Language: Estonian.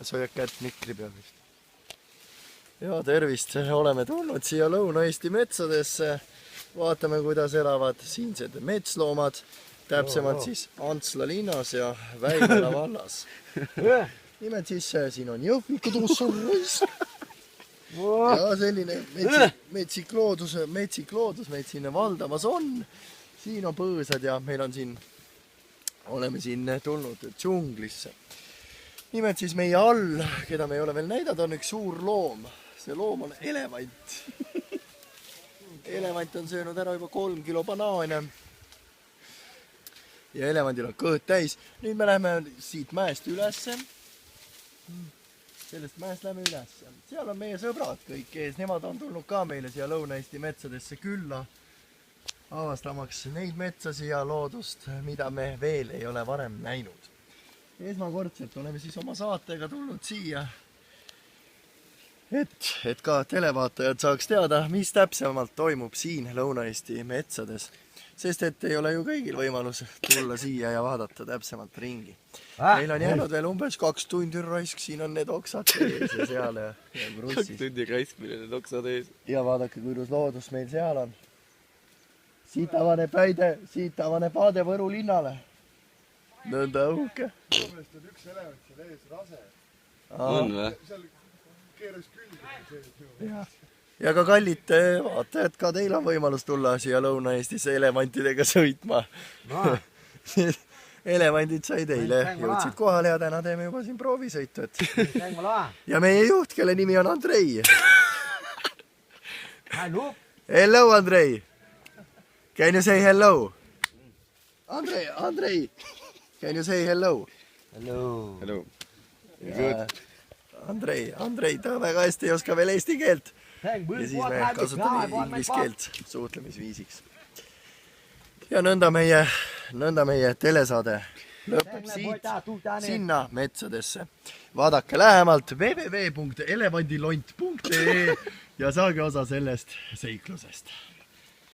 sa hoiad kätt mikri peal vist. Ja tervist, oleme tulnud siia Lõuna-Eesti metsadesse. Vaatame, kuidas elavad siinsed metsloomad, täpsemalt siis Antsla linnas ja Väimela vallas. Nimelt siis siin on Jõhviku tuussurruis. Ja selline metsik loodus meid siin valdamas on. Siin on põõsad ja meil on siin, oleme siin tulnud džunglisse. Nimelt siis meie all, keda me ei ole veel näidanud, on üks suur loom. See loom on elevant. Elevant on söönud ära juba 3 kilo banaane. Ja elevandil on kõht täis. Nüüd me läheme siit mäest ülesse. Sellest mäest läheme ülesse. Seal on meie sõbrad kõik ees. Nemad on tulnud ka meile siia Lõuna-Eesti metsadesse külla. Avastamaks neid metsasi ja loodust, mida me veel ei ole varem näinud. Esmakordselt oleme siis oma saatega tulnud siia, et ka televaatajad saaks teada, mis täpsemalt toimub siin Lõuna-Eesti metsades. Sest et ei ole ju kõigil võimalus tulla siia ja vaadata täpsemalt ringi. Meil on jäänud veel umbes 2 tundi raisk, siin on need oksad ees ja seal ja krussis. 2 tundi raisk, meil on need oksad ees. Ja vaadake, kuidas loodus meil seal on. Siit avaneb vaade Võru linnale. Nõnda uhke. Soomest on üks elevant seal ees rase. On või? Seal keeras külge. Ja ka kallid vaatajad, ka teil on võimalus tulla siia Lõuna-Eestisse elevantidega sõitma. Elevandid said eile, jõudsid kohale ja täna teeme juba siin proovisõitu. Ja meie juht, kelle nimi on Andrei. Hello, Andrei. Can you say hello? Andrei. Can you say hello? Hello. Hello. Good. Andrei, ta väga hästi ei oska veel eesti keelt. Ja siis me kasutame inglise keelt suhtlemisviisiks. Ja nõnda meie telesaade lõpeb siit sinna metsadesse. Vaadake lähemalt www.elevandilont.ee ja saage osa sellest seiklusest.